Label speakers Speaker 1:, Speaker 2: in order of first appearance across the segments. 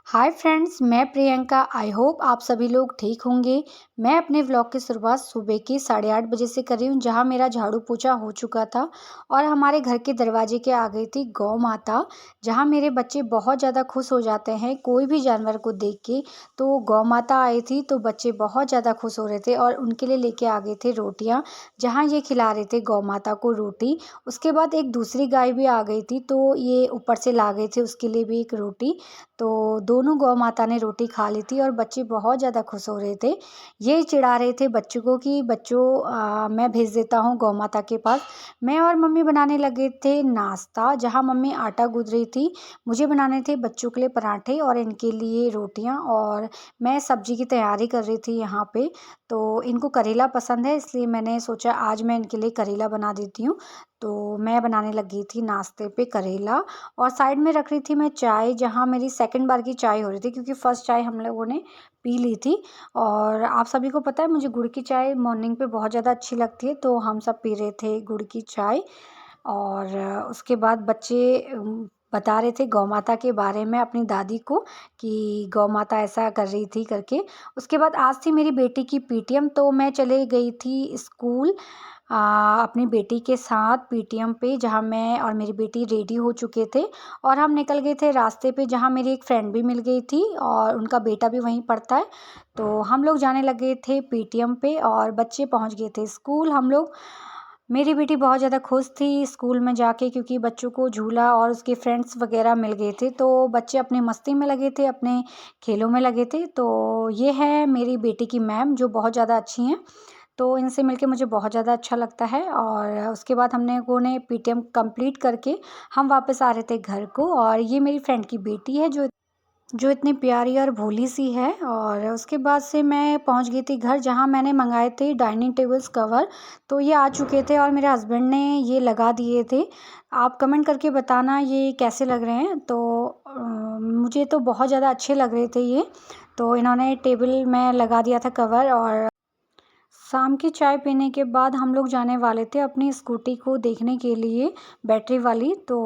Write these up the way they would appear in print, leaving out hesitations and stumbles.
Speaker 1: Hi friends, मैं Priyanka. I hope आप सभी लोग ठीक होंगे। मैं अपने व्लॉग की शुरुआत सुबह के 8:30 बजे से कर रही हूँ, जहाँ मेरा झाड़ू पोछा हो चुका था और हमारे घर के दरवाजे के आगे थी गौ माता, जहाँ मेरे बच्चे बहुत ज़्यादा खुश हो जाते हैं कोई भी जानवर को देख के। तो गौ माता आई थी तो बच्चे बहुत ज़्यादा खुश हो रहे थे और उनके लिए लेके आ गए थे रोटियाँ, जहाँ ये खिला रहे थे गौ माता को रोटी। उसके बाद एक दूसरी गाय भी आ गई थी तो ये ऊपर से ला गए थे उसके लिए भी एक रोटी। तो दोनों गौ माता ने रोटी खा ली थी और बच्चे बहुत ज़्यादा खुश हो रहे थे। ये चिढ़ा रहे थे बच्चों को कि बच्चों मैं भेज देता हूँ गौ माता के पास। मैं और मम्मी बनाने लगे थे नाश्ता, जहाँ मम्मी आटा गूँथ रही थी। मुझे बनाने थे बच्चों के लिए पराठे और इनके लिए रोटियाँ, और मैं सब्जी की तैयारी कर रही थी यहाँ पे। तो इनको करेला पसंद है, इसलिए मैंने सोचा आज मैं इनके लिए करेला बना देती हूँ। तो मैं बनाने लगी थी नाश्ते पे करेला, और साइड में रख रही थी मैं चाय, जहाँ मेरी सेकंड बार की चाय हो रही थी क्योंकि फ़र्स्ट चाय हम लोगों ने पी ली थी। और आप सभी को पता है मुझे गुड़ की चाय मॉर्निंग पे बहुत ज़्यादा अच्छी लगती है, तो हम सब पी रहे थे गुड़ की चाय। और उसके बाद बच्चे बता रहे थे गौ माता के बारे में अपनी दादी को कि गौ माता ऐसा कर रही थी करके। उसके बाद आज थी मेरी बेटी की पीटीएम, तो मैं चले गई थी स्कूल अपनी बेटी के साथ पीटीएम पे, जहाँ मैं और मेरी बेटी रेडी हो चुके थे और हम निकल गए थे रास्ते पे, जहाँ मेरी एक फ्रेंड भी मिल गई थी और उनका बेटा भी वहीं पढ़ता है। तो हम लोग जाने लगे थे पीटीएम पे और बच्चे पहुँच गए थे स्कूल। हम लोग, मेरी बेटी बहुत ज़्यादा खुश थी स्कूल में जाके क्योंकि बच्चों को झूला और उसके फ्रेंड्स वगैरह मिल गए थे। तो बच्चे अपनी मस्ती में लगे थे, अपने खेलों में लगे थे। तो ये है मेरी बेटी की मैम, जो बहुत ज़्यादा अच्छी हैं। तो इनसे मिलके मुझे बहुत ज़्यादा अच्छा लगता है। और उसके बाद हमने लोगों ने पीटीएम कंप्लीट करके हम वापस आ रहे थे घर को। और ये मेरी फ्रेंड की बेटी है जो इतनी प्यारी और भोली सी है। और उसके बाद से मैं पहुंच गई थी घर, जहां मैंने मंगाए थे डाइनिंग टेबल्स कवर। तो ये आ चुके थे और मेरे हस्बैंड ने ये लगा दिए थे। आप कमेंट करके बताना ये कैसे लग रहे हैं। तो मुझे तो बहुत ज़्यादा अच्छे लग रहे थे ये। तो इन्होंने टेबल में लगा दिया था कवर। और शाम की चाय पीने के बाद हम लोग जाने वाले थे अपनी स्कूटी को देखने के लिए, बैटरी वाली। तो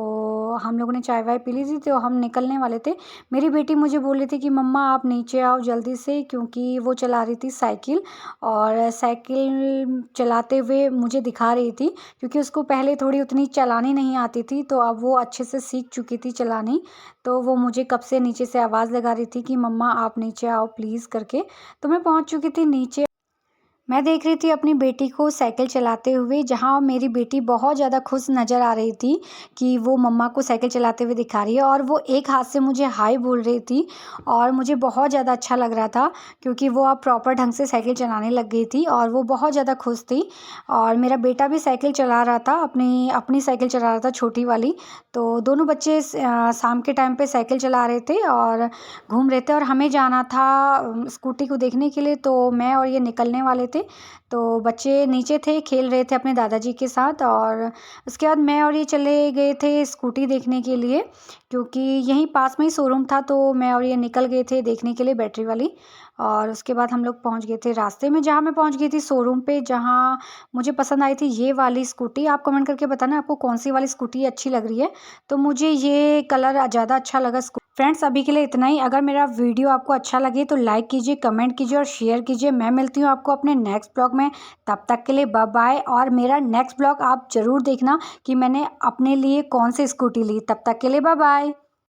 Speaker 1: हम लोगों ने चाय वाय पी ली थी तो हम निकलने वाले थे। मेरी बेटी मुझे बोल रही थी कि मम्मा आप नीचे आओ जल्दी से, क्योंकि वो चला रही थी साइकिल। और साइकिल चलाते हुए मुझे दिखा रही थी, क्योंकि उसको पहले थोड़ी उतनी चलानी नहीं आती थी, तो अब वो अच्छे से सीख चुकी थी चलानी। तो वो मुझे कब से नीचे से आवाज़ लगा रही थी कि मम्मा आप नीचे आओ प्लीज़ करके। तो मैं पहुँच चुकी थी नीचे। मैं देख रही थी अपनी बेटी को साइकिल चलाते हुए, जहाँ मेरी बेटी बहुत ज़्यादा खुश नज़र आ रही थी कि वो मम्मा को साइकिल चलाते हुए दिखा रही है। और वो एक हाथ से मुझे हाय बोल रही थी और मुझे बहुत ज़्यादा अच्छा लग रहा था, क्योंकि वो अब प्रॉपर ढंग से साइकिल चलाने लग गई थी और वो बहुत ज़्यादा खुश थी। और मेरा बेटा भी साइकिल चला रहा था, अपनी अपनी साइकिल चला रहा था छोटी वाली। तो दोनों बच्चे शाम के टाइम पे साइकिल चला रहे थे और घूम रहे थे। और हमें जाना था स्कूटी को देखने के लिए, तो मैं और ये निकलने वाले थे। तो बच्चे नीचे थे, खेल रहे थे अपने दादाजी के साथ। और उसके बाद मैं और ये चले गए थे स्कूटी देखने के लिए, क्योंकि यहीं पास में ही शोरूम था। तो मैं और ये निकल गए थे देखने के लिए बैटरी वाली। और उसके बाद हम लोग पहुंच गए थे रास्ते में, जहां मैं पहुंच गई थी शोरूम पे, जहां मुझे पसंद आई थी ये वाली स्कूटी। आप कमेंट करके बताना आपको कौन सी वाली स्कूटी अच्छी लग रही है। तो मुझे ये कलर ज़्यादा अच्छा लगा। फ्रेंड्स, अभी के लिए इतना ही। अगर मेरा वीडियो आपको अच्छा लगे तो लाइक कीजिए, कमेंट कीजिए और शेयर कीजिए। मैं मिलती हूँ आपको अपने नेक्स्ट ब्लॉग में। तब तक के लिए बाय बाय। और मेरा नेक्स्ट ब्लॉग आप ज़रूर देखना कि मैंने अपने लिए कौन सी स्कूटी ली। तब तक के लिए बाय बाय।